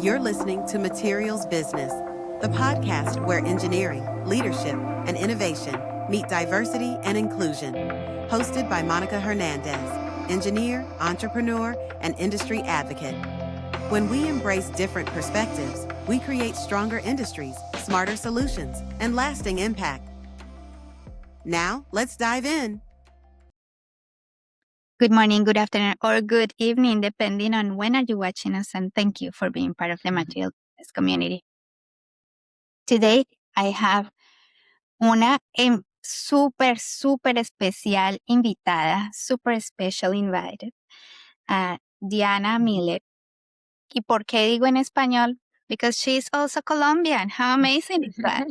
You're listening to Materials Business, the podcast where engineering, leadership, and innovation meet diversity and inclusion. Hosted by Monica Hernandez, engineer, entrepreneur, and industry advocate. When we embrace different perspectives, we create stronger industries, smarter solutions, and lasting impact. Now, let's dive in. Good morning, good afternoon, or good evening, depending on when are you watching us, and thank you for being part of the Material Business community. Today, I have una super especial invitada, super special invited, Diana Miller. ¿Y por qué digo en español? Because she's also Colombian. How amazing is that?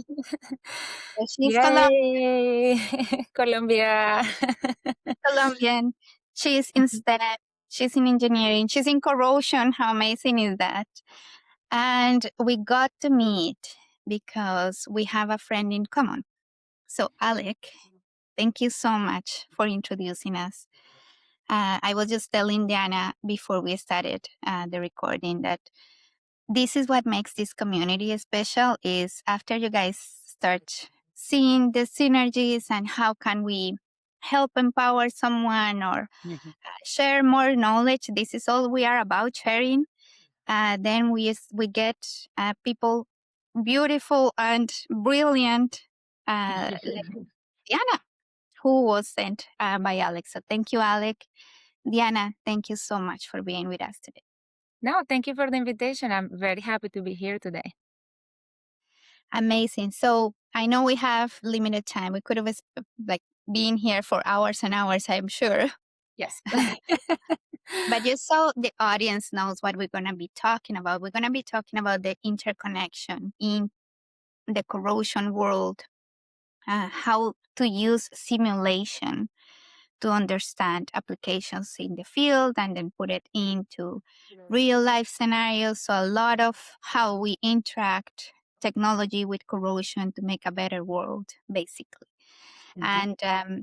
She's Yay! Colombia. Colombian. She's in STEM. She's in engineering. She's in corrosion. How amazing is that? And we got to meet because we have a friend in common. So, Alec, thank you so much for introducing us. I was just telling Diana before we started the recording that this is what makes this community special is after you guys start seeing the synergies and how can we help empower someone or share more knowledge. This is all we are about, sharing. Then we get people beautiful and brilliant like Diana, who was sent by Alex. So thank you, Alec. Diana, thank you so much for being with us today. No, thank you for the invitation. I'm very happy to be here today. Amazing. So I know we have limited time. We could have been here for hours and hours, I'm sure. Yes. But just so the audience knows what we're going to be talking about, we're going to be talking about the interconnection in the corrosion world, how to use simulation to understand applications in the field and then put it into real life scenarios. So a lot of how we interact technology with corrosion to make a better world, basically. And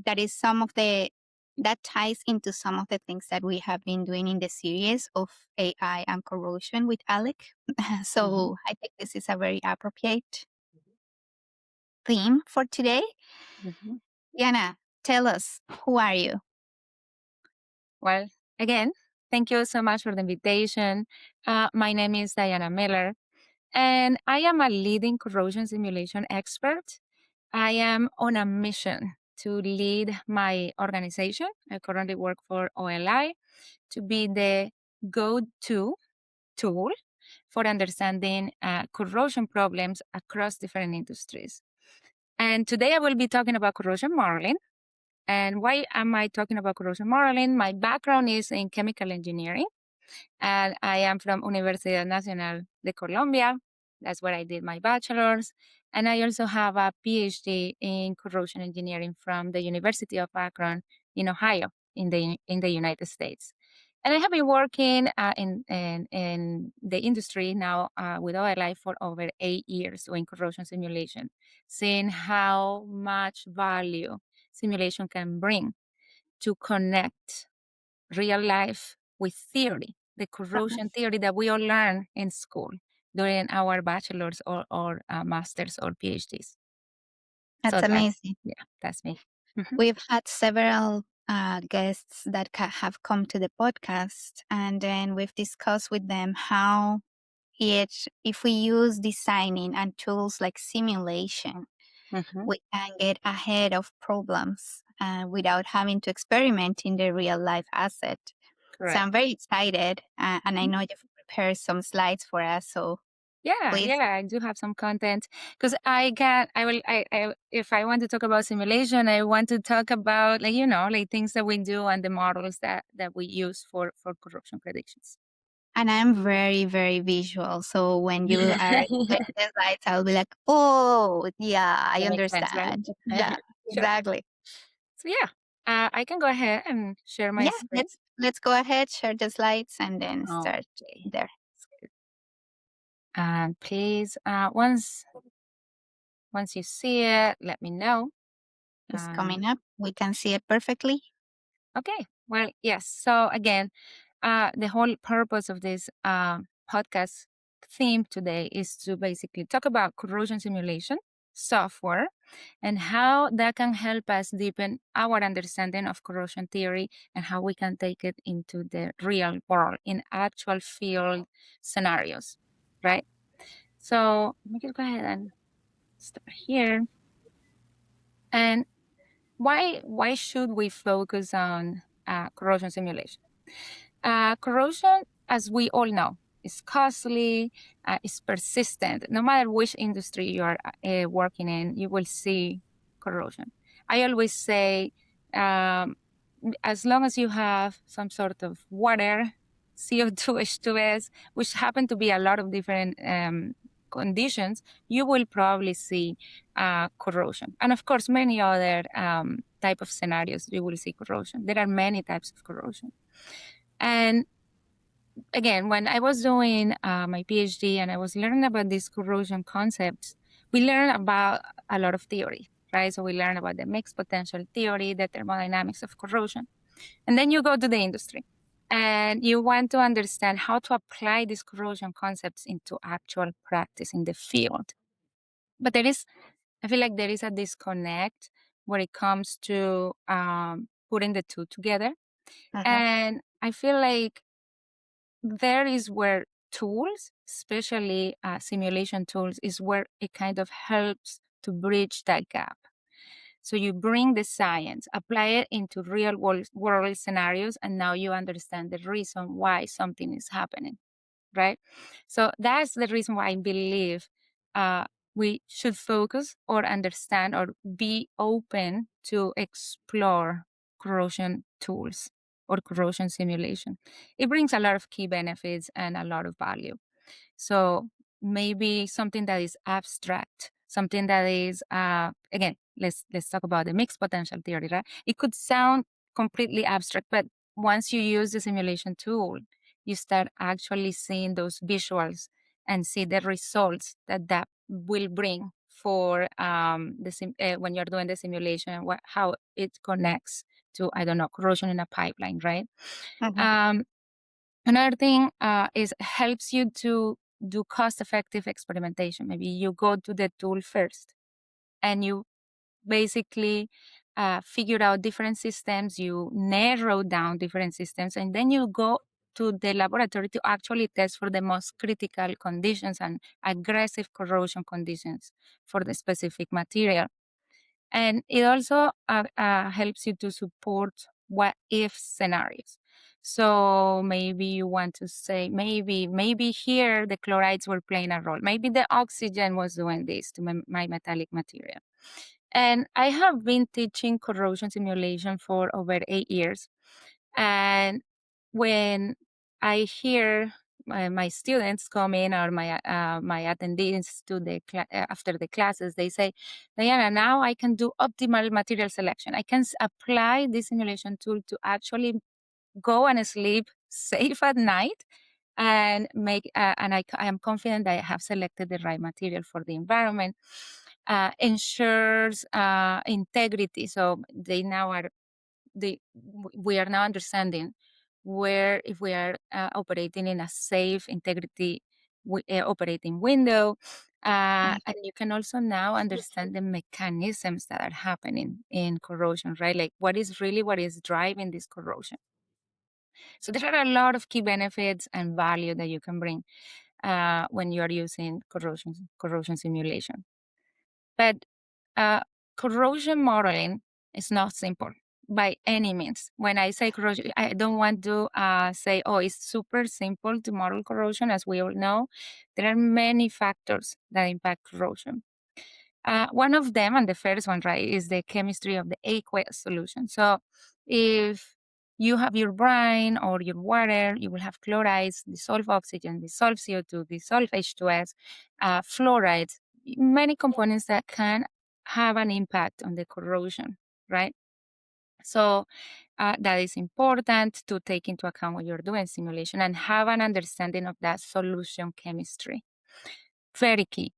that is that ties into some of the things that we have been doing in the series of AI and corrosion with Alec. So I think this is a very appropriate theme for today. Diana, tell us, who are you? Well, again, thank you so much for the invitation. My name is Diana Miller, and I am a leading corrosion simulation expert. I am on a mission to lead my organization. I currently work for OLI to be the go-to tool for understanding corrosion problems across different industries. And today I will be talking about corrosion modeling. And why am I talking about corrosion modeling? My background is in chemical engineering, and I am from Universidad Nacional de Colombia. That's where I did my bachelor's. And I also have a PhD in corrosion engineering from the University of Akron in Ohio, in the United States. And I have been working in the industry now with OLI for over 8 years doing corrosion simulation, seeing how much value simulation can bring to connect real life with theory, the corrosion theory that we all learn in school during our bachelor's or master's or PhDs. That's amazing. That's me. We've had several guests that have come to the podcast, and then we've discussed with them how if we use designing and tools like simulation, we can get ahead of problems without having to experiment in the real life asset. Correct. So I'm very excited, and I know you've prepared some slides for us. So please. I do have some content because if I want to talk about simulation, I want to talk about things that we do and the models that we use for corrosion predictions. And I'm very, very visual. So when you are the slides, I'll be like, oh, yeah, I understand. Sense, right? Yeah, exactly. So I can go ahead and share my screen. Let's go ahead, share the slides, and then start there. And please, once you see it, let me know. It's coming up. We can see it perfectly. Okay. Well, yes. So again, the whole purpose of this podcast theme today is to basically talk about corrosion simulation software and how that can help us deepen our understanding of corrosion theory and how we can take it into the real world in actual field scenarios, right? So let me just go ahead and start here. And why should we focus on corrosion simulation? Corrosion, as we all know, is costly, is persistent. No matter which industry you are working in, you will see corrosion. I always say, as long as you have some sort of water, CO2, H2S, which happen to be a lot of different conditions, you will probably see corrosion. And of course, many other type of scenarios, you will see corrosion. There are many types of corrosion. And again, when I was doing my PhD and I was learning about these corrosion concepts, we learned about a lot of theory, right? So we learned about the mixed potential theory, the thermodynamics of corrosion. And then you go to the industry and you want to understand how to apply these corrosion concepts into actual practice in the field. But I feel like there is a disconnect when it comes to putting the two together. And I feel like there is where tools, especially simulation tools, is where it kind of helps to bridge that gap. So you bring the science, apply it into real world scenarios, and now you understand the reason why something is happening, right? So that's the reason why I believe we should focus or understand or be open to explore corrosion tools or corrosion simulation. It brings a lot of key benefits and a lot of value. So maybe something that is abstract, something that is again, let's talk about the mixed potential theory, right? It could sound completely abstract, but once you use the simulation tool, you start actually seeing those visuals and see the results that will bring for when you're doing the simulation and how it connects to, I don't know, corrosion in a pipeline, right? Another thing is helps you to do cost-effective experimentation. Maybe you go to the tool first and you basically figure out different systems, you narrow down different systems, and then you go to the laboratory to actually test for the most critical conditions and aggressive corrosion conditions for the specific material. And it also helps you to support what if scenarios. So maybe you want to say, maybe here the chlorides were playing a role. Maybe the oxygen was doing this to my metallic material. And I have been teaching corrosion simulation for over 8 years. And when I hear my students come in or my attendees to the after the classes, they say, Diana, now I can do optimal material selection. I can apply this simulation tool to actually go and sleep safe at night and make and I am confident that I have selected the right material for the environment. Ensures integrity. So we are now understanding where if we are operating in a safe integrity operating window. And you can also now understand the mechanisms that are happening in corrosion, right? Like what is driving this corrosion. So there are a lot of key benefits and value that you can bring when you are using corrosion simulation. But corrosion modeling is not simple by any means. When I say corrosion, I don't want to say, oh, it's super simple to model corrosion. As we all know, there are many factors that impact corrosion. One of them, and the first one, right, is the chemistry of the aqueous solution. So if you have your brine or your water, you will have chlorides, dissolved oxygen, dissolved CO2, dissolved H2S, fluorides, many components that can have an impact on the corrosion, right? So that is important to take into account when you're doing simulation and have an understanding of that solution chemistry. Very key.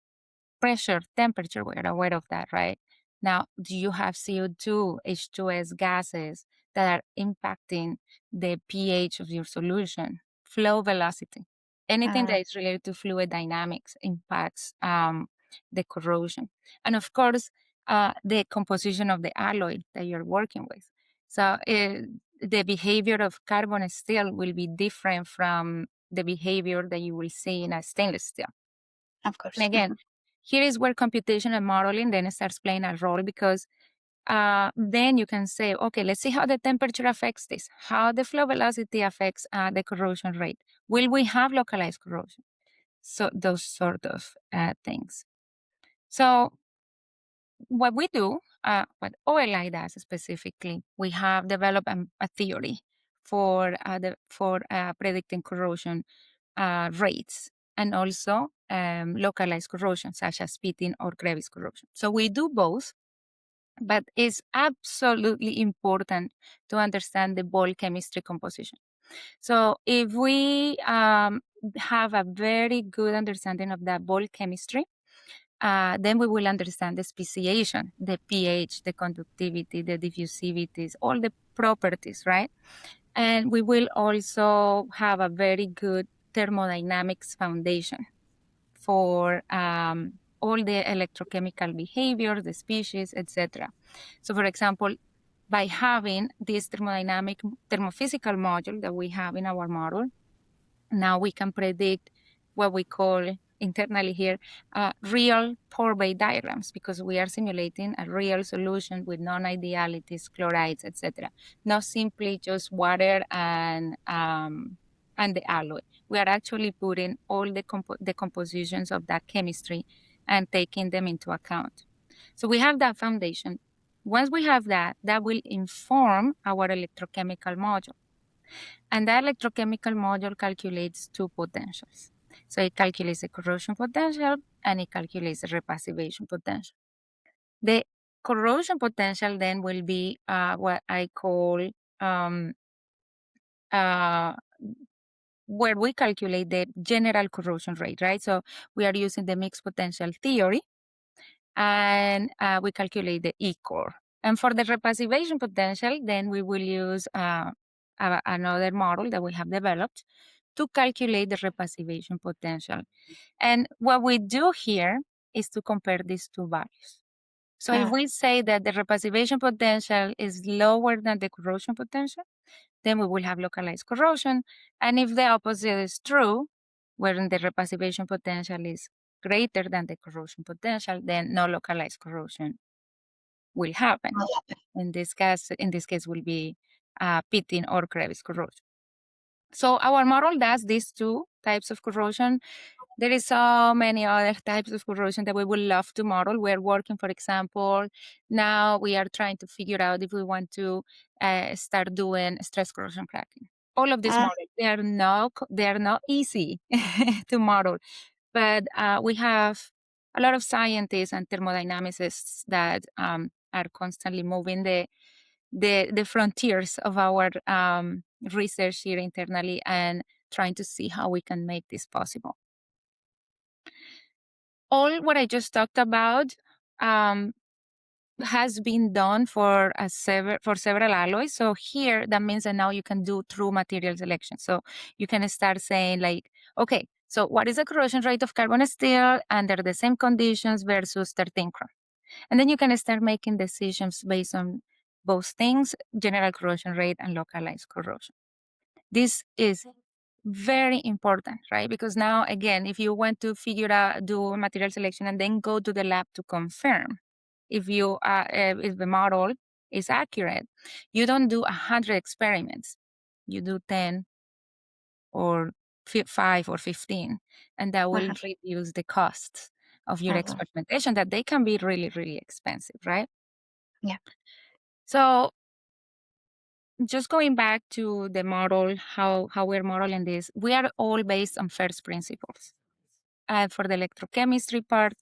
Pressure, temperature, we're aware of that, right? Now, do you have CO2, H2S gases that are impacting the pH of your solution? Flow velocity. anything that is related to fluid dynamics impacts the corrosion. And of course, the composition of the alloy that you're working with. So the behavior of carbon steel will be different from the behavior that you will see in a stainless steel. Of course. And again, here is where computation and modeling then starts playing a role, because then you can say, okay, let's see how the temperature affects this, how the flow velocity affects the corrosion rate. Will we have localized corrosion? So those sort of things. So what we do, what OLI does specifically, we have developed a theory for predicting corrosion rates, and also localized corrosion, such as pitting or crevice corrosion. So we do both, but it's absolutely important to understand the ball chemistry composition. So if we have a very good understanding of that ball chemistry, then we will understand the speciation, the pH, the conductivity, the diffusivities, all the properties, right? And we will also have a very good thermodynamics foundation for all the electrochemical behavior, the species, etc. So for example, by having this thermophysical module that we have in our model, now we can predict what we call internally here real pore bay diagrams, because we are simulating a real solution with non-idealities, chlorides, etc. Not simply just water and the alloy. We are actually putting all the compositions of that chemistry and taking them into account. So we have that foundation. Once we have that, that will inform our electrochemical module. And that electrochemical module calculates two potentials. So it calculates the corrosion potential and it calculates the repassivation potential. The corrosion potential then will be what I call where we calculate the general corrosion rate, right? So we are using the mixed potential theory, and we calculate the E-core. And for the repassivation potential, then we will use another model that we have developed to calculate the repassivation potential. And what we do here is to compare these two values. So if we say that the repassivation potential is lower than the corrosion potential, then we will have localized corrosion. And if the opposite is true, wherein the repassivation potential is greater than the corrosion potential, then no localized corrosion will happen. In this case will be pitting or crevice corrosion. So our model does these two types of corrosion. There is so many other types of corrosion that we would love to model. We're working, for example, now we are trying to figure out if we want to start doing stress corrosion cracking. All of these models, they are not easy to model, but we have a lot of scientists and thermodynamicists that are constantly moving the frontiers of our research here internally and trying to see how we can make this possible. All what I just talked about has been done for several alloys. So here, that means that now you can do true material selection. So you can start saying like, okay, so what is the corrosion rate of carbon steel under the same conditions versus 13 chrome? And then you can start making decisions based on both things, general corrosion rate and localized corrosion. This is very important, right? Because now, again, if you want to do material selection and then go to the lab to confirm if the model is accurate, you don't do 100 experiments. You do 10 or 5 or 15, and that will reduce the costs of your experimentation, that they can be really, really expensive, right? Yeah. So just going back to the model, how we're modeling this, we are all based on first principles. For the electrochemistry part,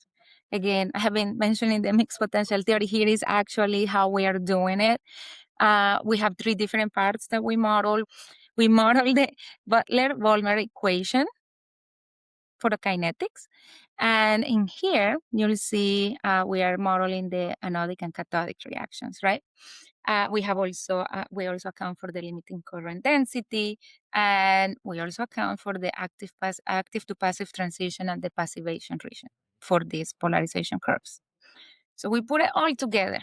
again, I have been mentioning the mixed potential theory. Here is actually how we are doing it. We have three different parts that we model. We model the Butler-Volmer equation for the kinetics. And in here, you'll see we are modeling the anodic and cathodic reactions, right? We also account for the limiting current density, and we also account for the active to passive transition and the passivation region for these polarization curves. So we put it all together,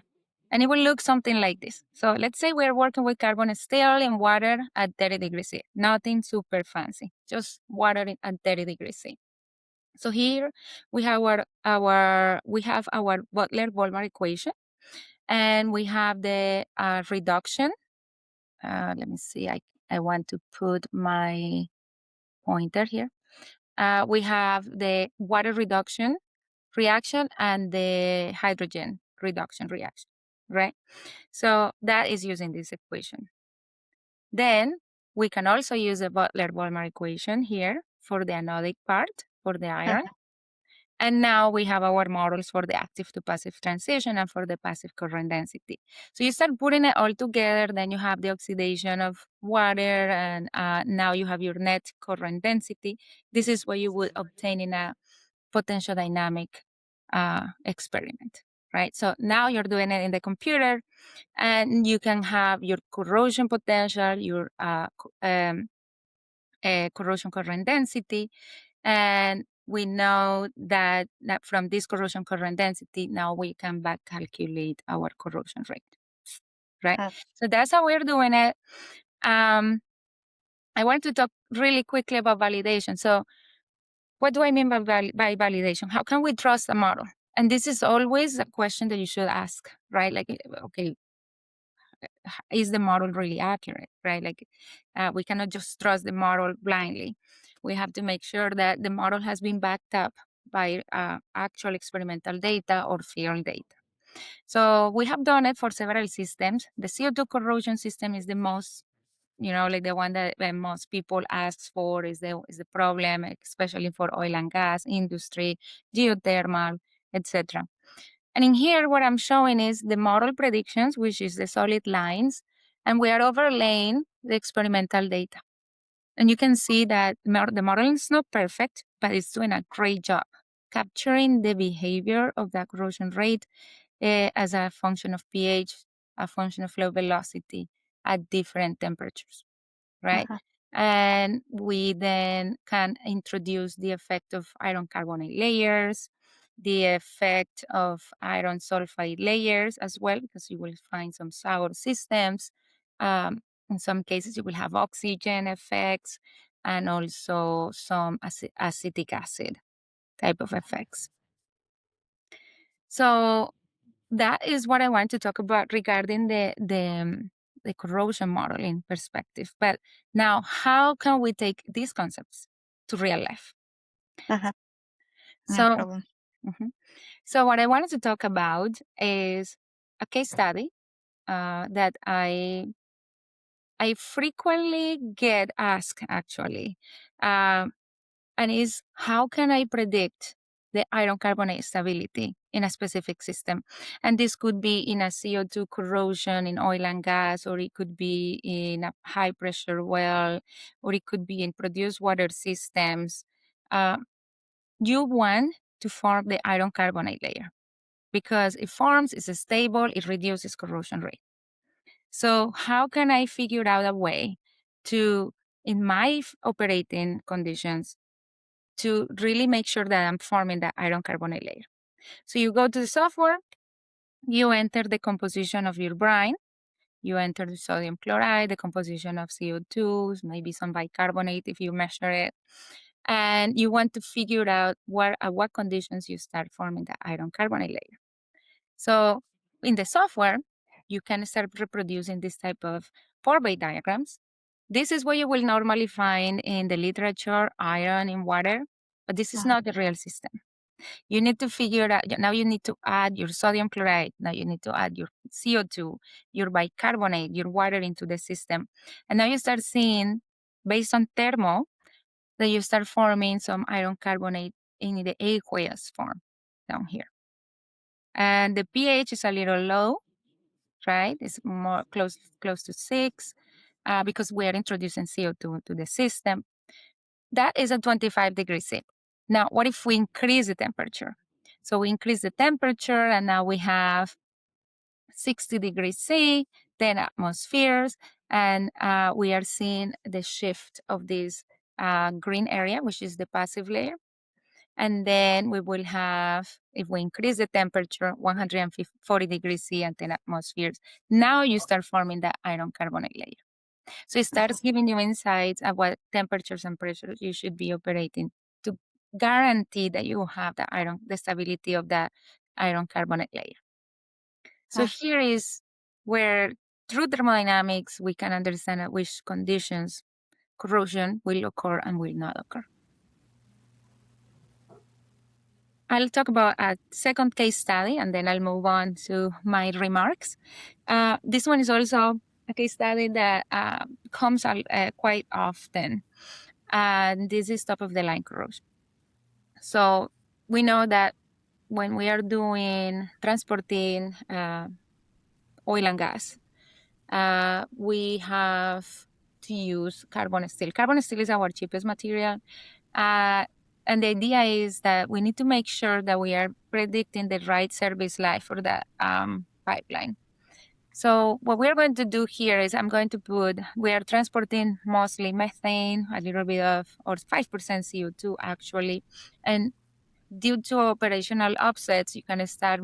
and it will look something like this. So let's say we're working with carbon steel in water at 30 degrees C. Nothing super fancy, just water at 30 degrees C. So here we have our Butler-Volmar equation, and we have the reduction. Let me see. I want to put my pointer here. We have the water reduction reaction and the hydrogen reduction reaction, right? So that is using this equation. Then we can also use the Butler-Volmar equation here for the anodic part, for the iron. And now we have our models for the active to passive transition and for the passive current density. So you start putting it all together, then you have the oxidation of water, and now you have your net current density. This is what you would obtain in a potential dynamic experiment, right? So now you're doing it in the computer, and you can have your corrosion potential, your corrosion current density, and we know that from this corrosion current density, now we can back calculate our corrosion rate, right? So that's how we're doing it. I want to talk really quickly about validation. So what do I mean by validation? How can we trust a model? And this is always a question that you should ask, right? Like, okay, is the model really accurate, right? Like, we cannot just trust the model blindly. We have to make sure that the model has been backed up by actual experimental data or field data. So we have done it for several systems. The CO2 corrosion system is the most, like the one that most people ask for, is the problem, especially for oil and gas industry, geothermal, etc. And in here, what I'm showing is the model predictions, which is the solid lines, and we are overlaying the experimental data. And you can see that the model is not perfect, but it's doing a great job capturing the behavior of the corrosion rate as a function of pH, a function of flow velocity at different temperatures, right? And we then can introduce the effect of iron carbonate layers, the effect of iron sulfide layers as well, because you will find some sour systems. In some cases, you will have oxygen effects and also some acetic acid type of effects. So that is what I want to talk about regarding the corrosion modeling perspective. But now, how can we take these concepts to real life? No problem. So what I wanted to talk about is a case study that I frequently get asked, actually, and is how can I predict the iron carbonate stability in a specific system? And this could be in a CO2 corrosion in oil and gas, or it could be in a high pressure well, or it could be in produced water systems. You want to form the iron carbonate layer because it forms, it's stable, it reduces corrosion rate. So how can I figure out a way to, in my operating conditions, to really make sure that I'm forming that iron carbonate layer? So you go to the software, you enter the composition of your brine, you enter the sodium chloride, the composition of CO2, maybe some bicarbonate if you measure it, and you want to figure out at what conditions you start forming the iron carbonate layer. So in the software, you can start reproducing this type of pore-based diagrams. This is what you will normally find in the literature, iron in water, but this is not the real system. You need to figure out, now you need to add your sodium chloride, now you need to add your CO2, your bicarbonate, your water into the system. And now you start seeing, based on thermal, that you start forming some iron carbonate in the aqueous form down here. And the pH is a little low, right? It's more close to 6 because we are introducing CO2 to the system. That is at 25 degrees C. Now, what if we increase the temperature? So we increase the temperature and now we have 60 degrees C, 10 atmospheres, and we are seeing the shift of this green area, which is the passive layer. And then we will have, if we increase the temperature, 140 degrees C and 10 atmospheres. Now you start forming the iron carbonate layer. So it starts giving you insights at what temperatures and pressures you should be operating to guarantee that you have the stability of that iron carbonate layer. So here is where, through thermodynamics, we can understand at which conditions corrosion will occur and will not occur. I'll talk about a second case study, and then I'll move on to my remarks. This one is also a case study that comes quite often, and this is top-of-the-line corrosion. So we know that when we are transporting oil and gas, we have to use carbon steel. Carbon steel is our cheapest material. And the idea is that we need to make sure that we are predicting the right service life for that pipeline. So what we're going to do here is we are transporting mostly methane, a little bit of, or 5% CO2 actually. And due to operational offsets, you can start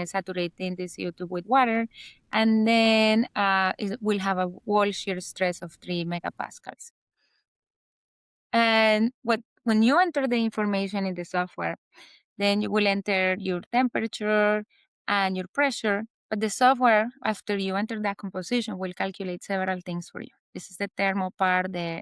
saturating the CO2 with water, and then it will have a wall shear stress of 3 megapascals. And when you enter the information in the software, then you will enter your temperature and your pressure, but the software, after you enter that composition, will calculate several things for you. This is the thermal part, the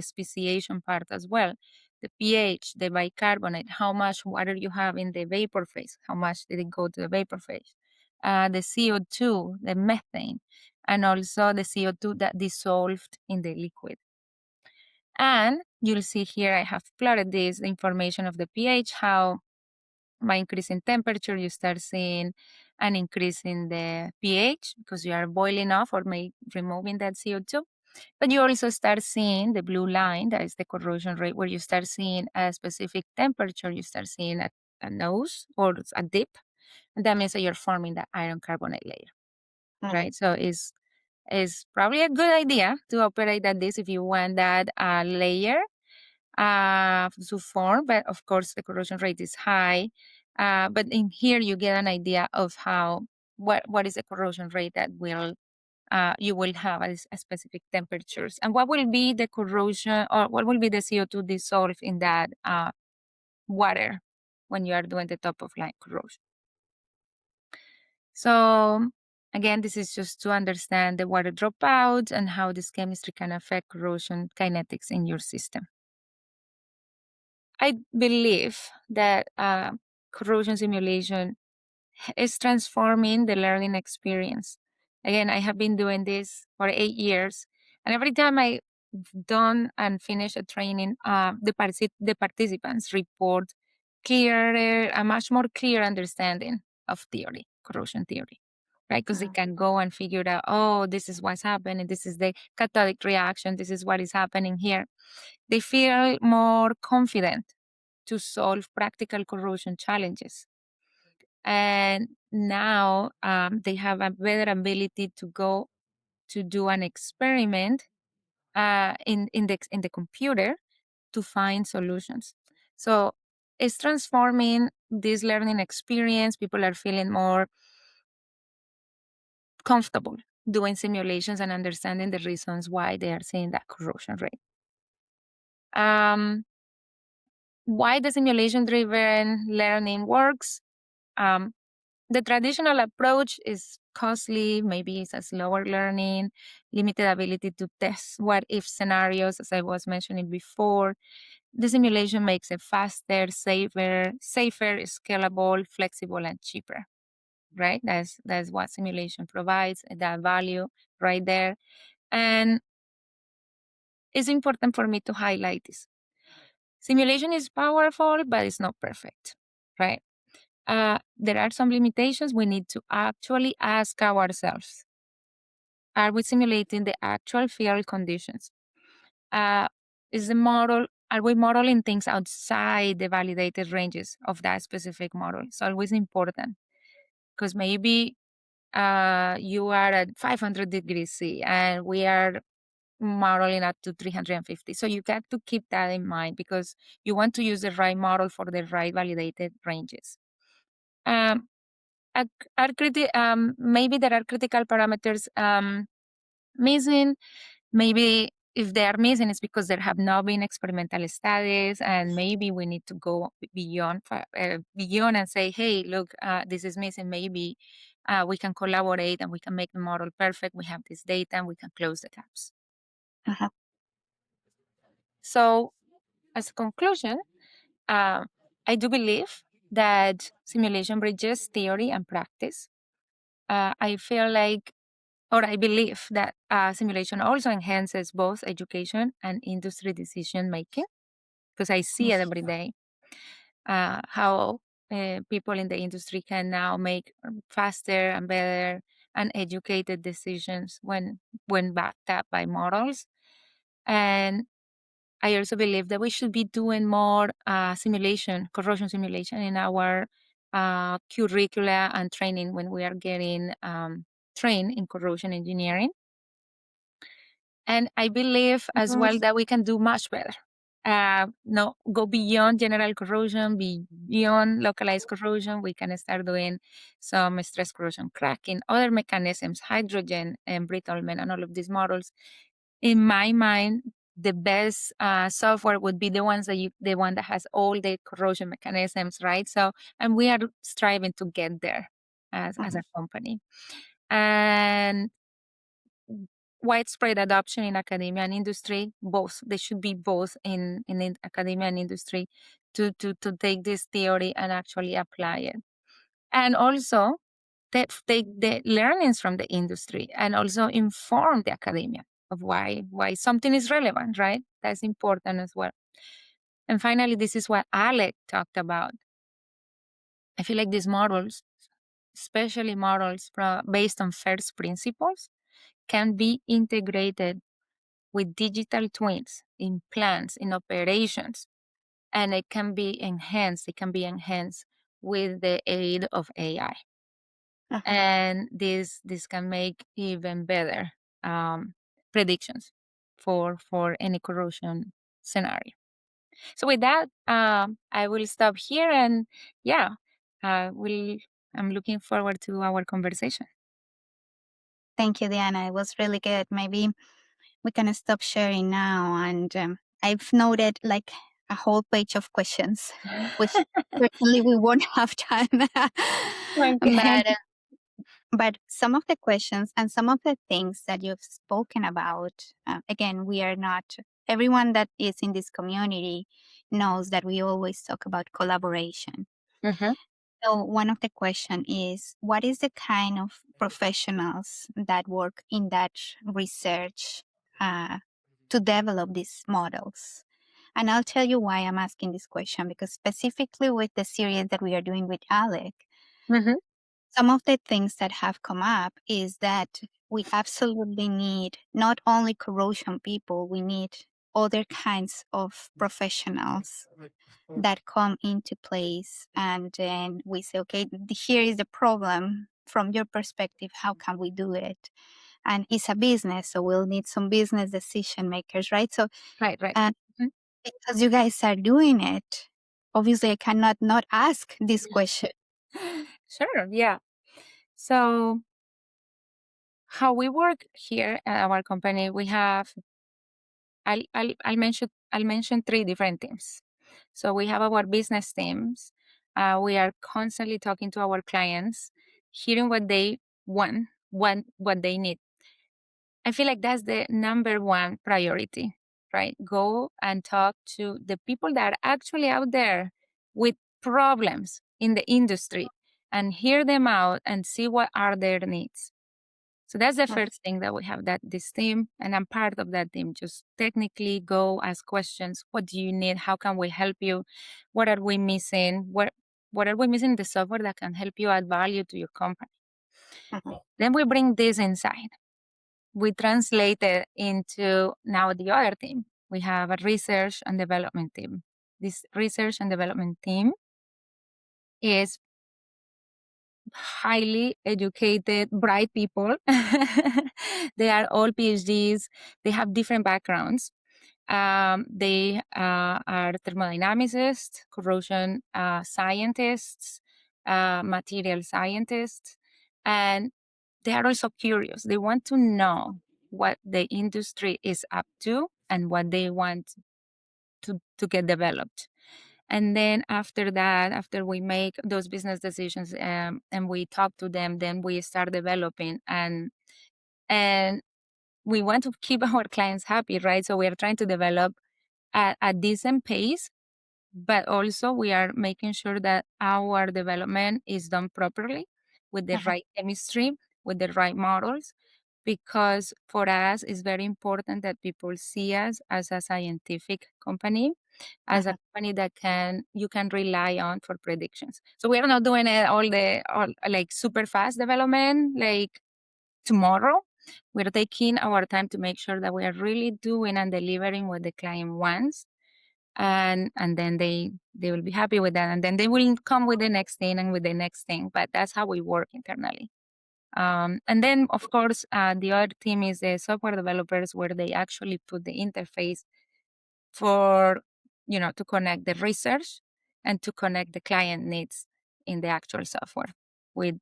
speciation part as well, the pH, the bicarbonate, how much water you have in the vapor phase, how much did it go to the vapor phase, the CO2, the methane, and also the CO2 that dissolved in the liquid. And you'll see here, I have plotted the information of the pH, how by increasing temperature, you start seeing an increase in the pH because you are boiling off or removing that CO2. But you also start seeing the blue line, that is the corrosion rate, where you start seeing a specific temperature, you start seeing a nose or a dip. And that means that you're forming the iron carbonate layer, right? So it's probably a good idea to operate at this if you want that layer to form, but of course the corrosion rate is high. But in here you get an idea of what is the corrosion rate that you will have at specific temperatures, and what will be the corrosion, or what will be the CO2 dissolved in that water when you are doing the top of line corrosion. So again, this is just to understand the water dropout and how this chemistry can affect corrosion kinetics in your system. I believe that corrosion simulation is transforming the learning experience. Again, I have been doing this for 8 years, and every time I done and finish a training, the participants report a much more clear understanding of theory, corrosion theory, right? Because they can go and figure out, oh, this is what's happening, this is the cathodic reaction, this is what is happening here. They feel more confident to solve practical corrosion challenges. And now they have a better ability to go to do an experiment in the computer to find solutions. So it's transforming this learning experience. People are feeling more comfortable doing simulations and understanding the reasons why they are seeing that corrosion rate. Why the simulation-driven learning works? The traditional approach is costly, maybe it's a slower learning, limited ability to test what-if scenarios, as I was mentioning before. The simulation makes it faster, safer, scalable, flexible, and cheaper, right? That's what simulation provides, that value right there. And it's important for me to highlight this. Simulation is powerful, but it's not perfect, right? There are some limitations. We need to actually ask ourselves, are we simulating the actual field conditions? Are we modeling things outside the validated ranges of that specific model? It's always important because maybe you are at 500 degrees C, and we are modeling up to 350. So you got to keep that in mind because you want to use the right model for the right validated ranges. Um, maybe there are critical parameters missing. Maybe if they are missing, it's because there have not been experimental studies, and maybe we need to go beyond and say, hey, look, this is missing. Maybe we can collaborate and we can make the model perfect. We have this data and we can close the gaps. Uh-huh. So, as a conclusion, I do believe that simulation bridges theory and practice. I feel like, or I believe that simulation also enhances both education and industry decision making, because I see it every day how people in the industry can now make faster and better and educated decisions when backed up by models. And I also believe that we should be doing more corrosion simulation in our curricula and training when we are getting trained in corrosion engineering. And I believe as well that we can do much better. No, go beyond general corrosion, beyond localized corrosion. We can start doing some stress corrosion cracking, other mechanisms, hydrogen embrittlement, and all of these models. In my mind, the best software would be the one that has all the corrosion mechanisms, right? So, and we are striving to get there as a company. And widespread adoption in academia and industry, both. They should be both in academia and industry to take this theory and actually apply it. And also take the learnings from the industry and also inform the academia of why something is relevant, right? That's important as well. And finally, this is what Alec talked about. I feel like these models, especially models based on first principles, can be integrated with digital twins in plants, in operations, and it can be enhanced. It can be enhanced with the aid of AI. And this can make even better predictions for any corrosion scenario. So with that, I will stop here, and yeah, I'm looking forward to our conversation. Thank you, Diana. It was really good. Maybe we can stop sharing now. And I've noted like a whole page of questions, which certainly we won't have time. Okay. But some of the questions and some of the things that you've spoken about, again, we are not, everyone that is in this community knows that we always talk about collaboration. Mm-hmm. So one of the question is, what is the kind of professionals that work in that research to develop these models? And I'll tell you why I'm asking this question, because specifically with the series that we are doing with Alec, Mm-hmm. some of the things that have come up is that we absolutely need not only corrosion people, we need other kinds of professionals that come into place. And then we say, okay, here is the problem. From your perspective, how can we do it? And it's a business, so we'll need some business decision makers, right? So, Right. Mm-hmm. because you guys are doing it, obviously I cannot not ask this question. Sure. Yeah. So how we work here at our company, we have I'll mention three different teams. So we have our business teams. We are constantly talking to our clients, hearing what they want, what they need. I feel like that's the number one priority, right? Go and talk to the people that are actually out there with problems in the industry and hear them out and see what are their needs. So that's the first thing that we have, that this team, and I'm part of that team. Just technically go ask questions. What do you need? How can we help you? What are we missing? What are we missing in the software that can help you add value to your company? Then we bring this inside. We translate it into now the other team. We have a research and development team. This research and development team is highly educated, bright people. They are all PhDs. They have different backgrounds. They are thermodynamicists, corrosion scientists, material scientists, and they are also curious. They want to know what the industry is up to and what they want to get developed. And then after that, after we make those business decisions and we talk to them, then we start developing and we want to keep our clients happy, right? So we are trying to develop at a decent pace, but also we are making sure that our development is done properly with the right chemistry, with the right models, because for us it's very important that people see us as a scientific company, as a company that you can rely on for predictions. So we are not doing all like super fast development like tomorrow. We're taking our time to make sure that we are really doing and delivering what the client wants, and then they will be happy with that, and then they will come with the next thing and with the next thing. But that's how we work internally. And then of course the other team is the software developers, where they actually put the interface for to connect the research and to connect the client needs in the actual software with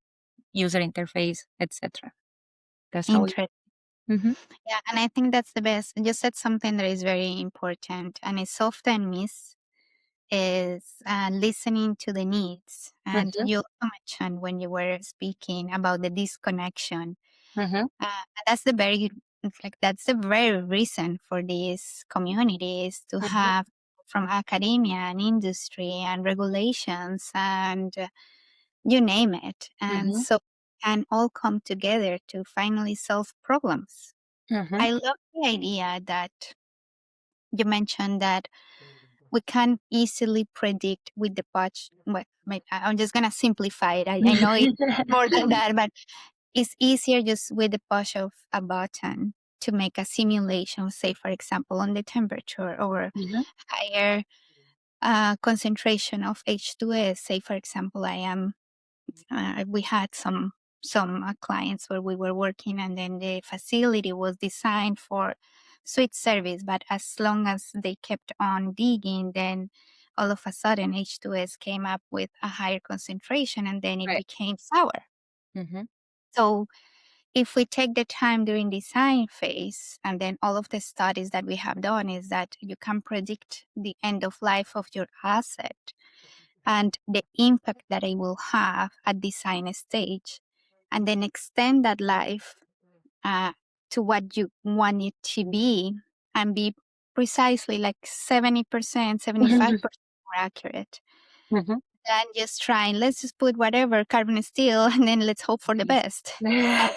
user interface, etc. That's how we. Interesting. Mhm. Yeah, and I think that's the best. You said something that is very important, and it's often missed is listening to the needs. And Mhm. you also mentioned when you were speaking about the disconnection. Mhm. And that's the very that's the very reason for these communities to Mhm. have from academia and industry and regulations and you name it. And Mhm. so can all come together to finally solve problems. Mhm. I love the idea that you mentioned that we can't easily predict with the patch. I'm just gonna simplify it. I know it's more than that, but it's easier just with the push of a button to make a simulation, say for example, on the temperature or Mhm. higher concentration of H2S. Say for example, we had some clients where we were working, and then the facility was designed for sweet service, but as long as they kept on digging, then all of a sudden H2S came up with a higher concentration, and then it Right. became sour. Mhm. So if we take the time during design phase, and then all of the studies that we have done is that you can predict the end of life of your asset and the impact that it will have at design stage, and then extend that life uh, to what you want it to be, and be precisely like 70%, 75% more accurate Mhm. than just trying, let's just put whatever carbon steel and then let's hope for the best. And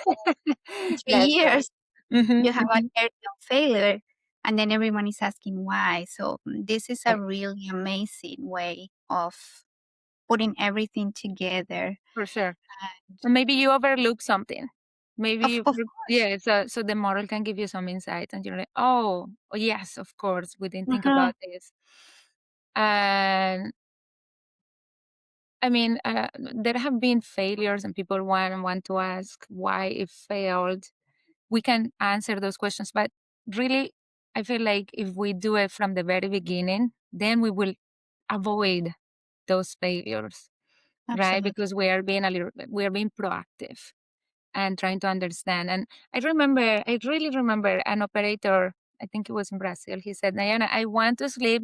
in 3 years, Mhm. you have an Mhm. aerial failure, and then everyone is asking why. So this is a Right. really amazing way of putting everything together. For sure. And Or maybe you overlook something. Maybe of course. yeah, so the model can give you some insights and you're like, oh yes, of course, we didn't think Mhm. about this. And I mean, there have been failures and people want to ask why it failed. We can answer those questions, but really, I feel like if we do it from the very beginning, then we will avoid those failures, right? Absolutely. Because we are being proactive and trying to understand. And I really remember an operator, I think it was in Brazil, he said, Diana, I want to sleep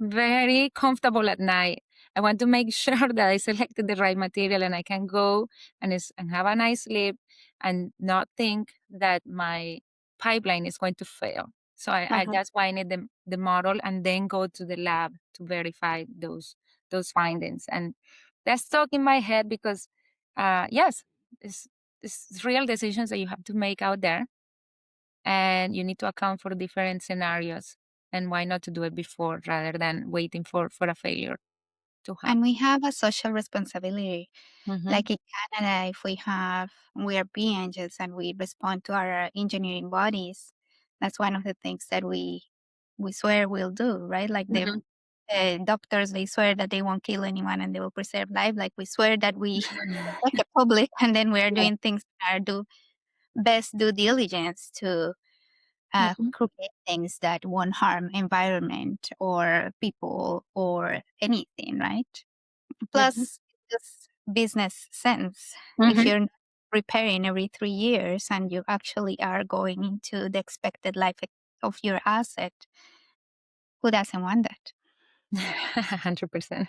very comfortable at night. I want to make sure that I selected the right material and I can go and have a nice sleep and not think that my pipeline is going to fail. So Uh-huh. that's why I need the model and then go to the lab to verify those findings. And that's stuck in my head because yes, it's, it's real decisions that you have to make out there, and you need to account for different scenarios, and why not to do it before rather than waiting for a failure to And happen. we have a social responsibility. Mm-hmm. Like in Canada, if we are PNGs and we respond to our engineering bodies, that's one of the things that we swear we'll do, right? Like the Mm-hmm. doctors, they swear that they won't kill anyone and they will preserve life. Like we swear that we like the public, and then we are doing things that are best due diligence to Mhm. create things that won't harm environment or people or anything, right? Mhm. Plus, just business sense. If Mhm. you're not repairing every 3 years and you actually are going into the expected life of your asset, who doesn't want that? 100%.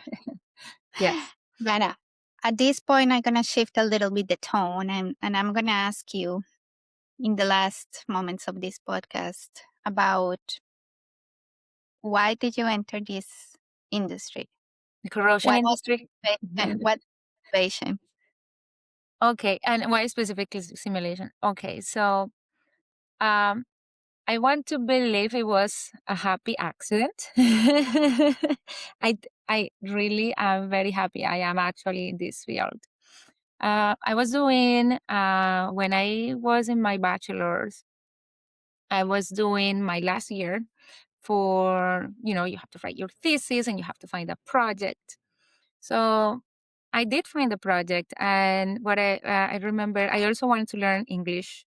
Yes. But at this point, I'm going to shift a little bit the tone, and I'm going to ask you in the last moments of this podcast about why did you enter this industry? The corrosion What industry. motivation? What motivation? Okay, and why specifically simulation? Okay, so um, I want to believe it was a happy accident. I really am very happy I am actually in this field. I was doing when I was in my bachelor's, I was doing my last year for, you have to write your thesis and you have to find a project. So I did find a project, and what I remember, I also wanted to learn English.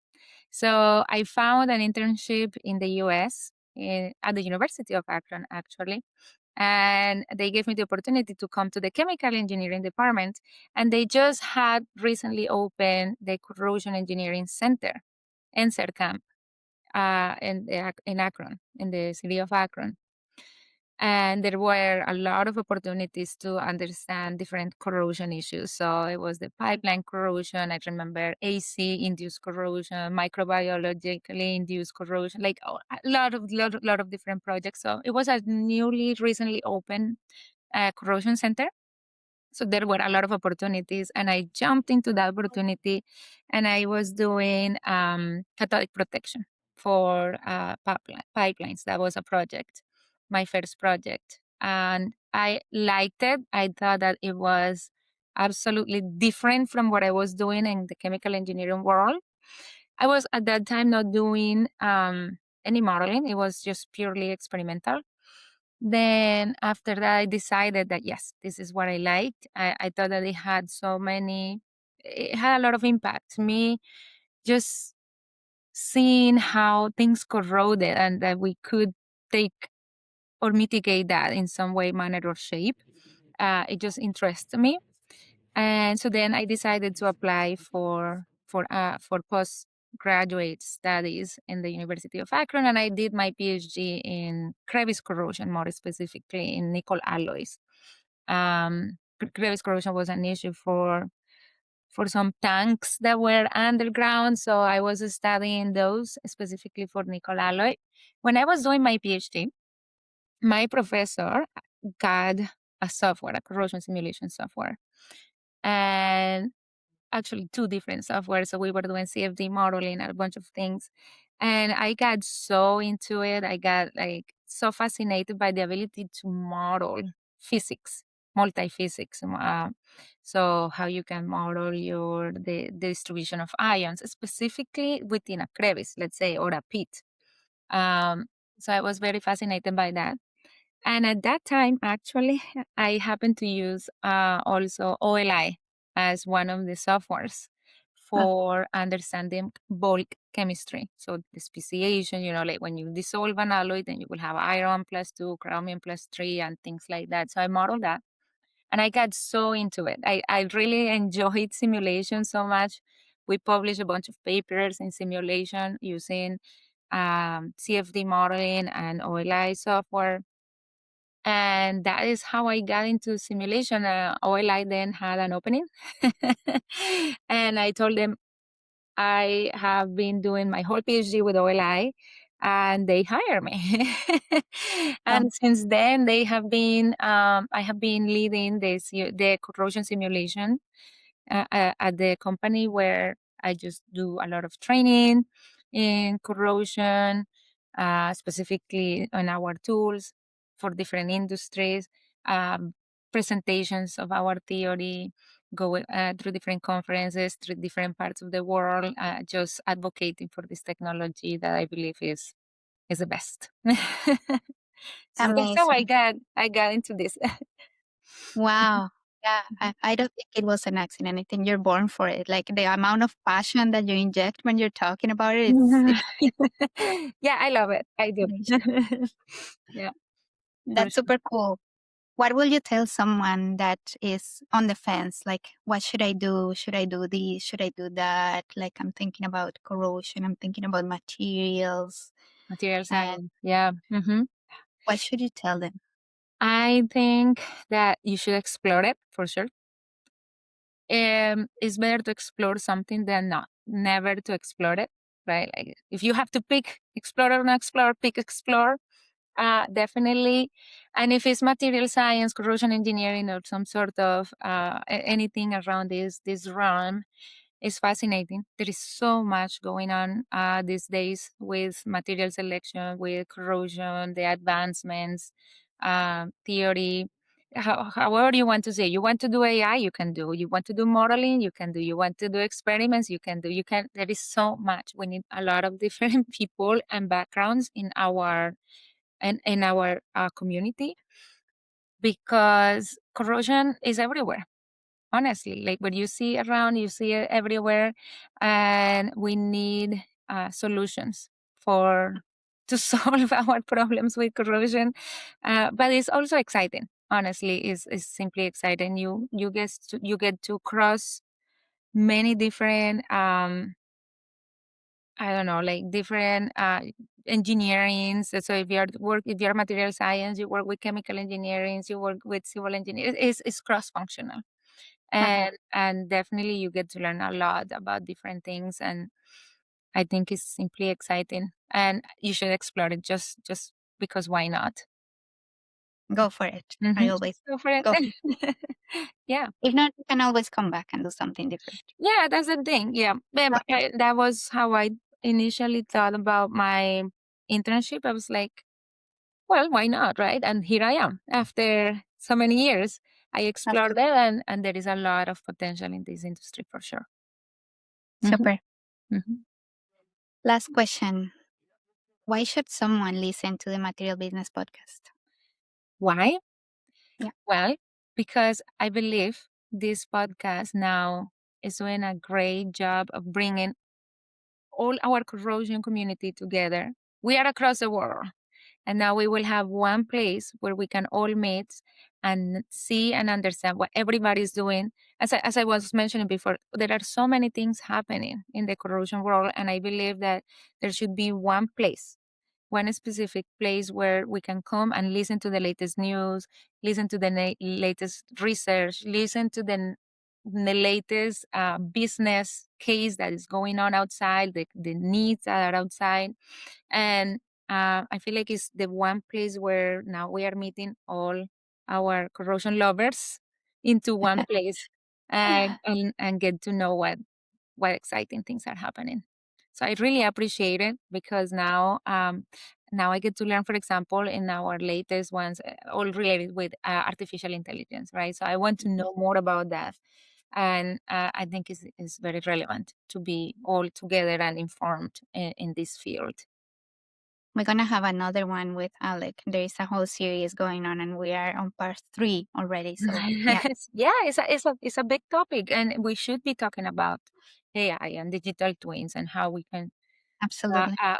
So I found an internship in the US at the University of Akron, actually. And they gave me the opportunity to come to the chemical engineering department. And they just had recently opened the Corrosion Engineering Center in CERCAM in Akron, in the city of Akron. And there were a lot of opportunities to understand different corrosion issues. So it was the pipeline corrosion. I remember AC induced corrosion, microbiologically induced corrosion, like a lot of different projects. So it was a newly recently opened corrosion center. So there were a lot of opportunities, and I jumped into that opportunity, and I was doing cathodic protection for pipelines. That was a project, my first project, and I liked it. I thought that it was absolutely different from what I was doing in the chemical engineering world. I was at that time not doing any modeling; it was just purely experimental. Then after that, I decided that yes, this is what I liked. I thought that it had a lot of impact. Me just seeing how things corroded and that we could take or mitigate that in some way, manner, or shape. It just interested me. And so then I decided to apply for postgraduate studies in the University of Akron, and I did my PhD in crevice corrosion, more specifically in nickel alloys. Crevice corrosion was an issue for some tanks that were underground, so I was studying those specifically for nickel alloy. When I was doing my PhD, my professor got a corrosion simulation software, and actually two different software. So we were doing CFD modeling and a bunch of things. And I got so into it. I got like so fascinated by the ability to model physics, multi-physics. So how you can model the distribution of ions, specifically within a crevice, let's say, or a pit. Um, so I was very fascinated by that. And at that time, actually, I happened to use also OLI as one of the softwares Huh. for understanding bulk chemistry. So the speciation, like when you dissolve an alloy, then you will have iron plus 2, chromium plus 3, and things like that. So I modeled that. And I got so into it. I really enjoyed simulation so much. We published a bunch of papers in simulation using CFD modeling and OLI software, and that is how I got into simulation. OLI then had an opening. And I told them I have been doing my whole PhD with OLI, and they hire me. And since then, I have been leading the corrosion simulation at the company, where I just do a lot of training in corrosion, specifically on our tools for different industries, um, presentations of our theory, go through different conferences, through different parts of the world, just advocating for this technology that I believe is the best. So that's how Amazing. I got into this. Wow. Yeah, I don't think it was an accident. I think you're born for it. Like the amount of passion that you inject when you're talking about it, it's Yeah, I love it. I do. inspiration. Yeah, for That's sure. super cool. What will you tell someone that is on the fence? Like, what should I do? Should I do this? Should I do that? Like, I'm thinking about corrosion. I'm thinking about materials. Material And science. Yeah. what should you tell them? I think that you should explore it for sure. It's better to explore something than not never to explore it, right? Like if you have to pick explore or not explore, pick explore. Definitely. And if it's material science, corrosion engineering, or some sort of anything around this realm, is fascinating. There is so much going on these days with material selection, with corrosion, the advancements, theory. However you want to say, you want to do AI, you can do. You want to do modeling, you can do. You want to do experiments, you can do. You can. There is so much. We need a lot of different people and backgrounds in our community, because corrosion is everywhere. Honestly, like what you see around, you see it everywhere, and we need solutions for to solve our problems with corrosion. But it's also exciting. Honestly, is simply exciting. You get to cross many different I don't know, like different engineering. So if you're material science, you work with chemical engineering, you work with civil engineering. It's cross functional, Uh-huh. and definitely you get to learn a lot about different things. And I think it's simply exciting, and you should explore it just because why not? Go for it. I always Go for it. go for it. Yeah. If not, you can always come back and do something different. Yeah, that's the thing. Yeah. But that was how I initially thought about my internship. I was like, well, why not, right? And here I am after so many years. I explored Absolutely. it, and there is a lot of potential in this industry for sure. Mhm, Super. mhm. Last question. Why should someone listen to the Material Business Podcast? Why? Yeah. Well, because I believe this podcast now is doing a great job of bringing all our corrosion community together. We are across the world. And now we will have one place where we can all meet and see and understand what everybody's doing. As I was mentioning before, there are so many things happening in the corrosion world. And I believe that there should be one place, one specific place where we can come and listen to the latest news, listen to the latest research, listen to the latest business case that is going on outside, the needs that are outside. And I feel like it's the one place where now we are meeting all our corrosion lovers into one place, and get to know what exciting things are happening. So I really appreciate it, because now I get to learn, for example, in our latest ones, all related with artificial intelligence, right? So I want to know more about that. And I think is very relevant to be all together and informed in this field. We're going to have another one with Alec. There is a whole series going on, and we are on part 3 already. So, yeah, Yeah, it's a big topic, and we should be talking about AI and digital twins and how we can uh, absolutely. uh,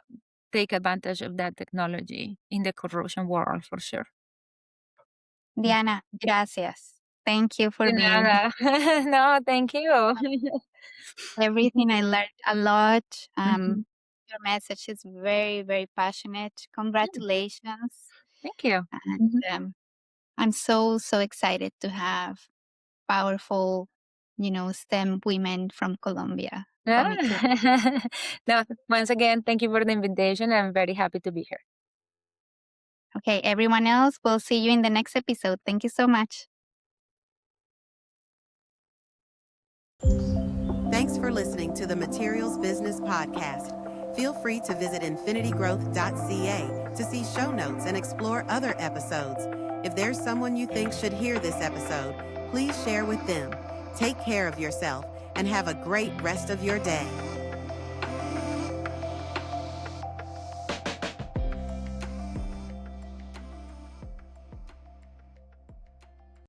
take advantage of that technology in the corrosion world for sure. Diana, gracias. Thank you for De being here. nada. No, thank you. Everything I learned a lot. Mhm. Your message is very, very passionate. Congratulations. Thank you. And Mhm. I'm so, so excited to have powerful, STEM women from Colombia Ah. coming to. No, once again, thank you for the invitation. I'm very happy to be here. Okay, everyone else, we'll see you in the next episode. Thank you so much. Thanks for listening to the Materials Business Podcast. Feel free to visit infinitygrowth.ca to see show notes and explore other episodes. If there's someone you think should hear this episode, please share with them. Take care of yourself and have a great rest of your day.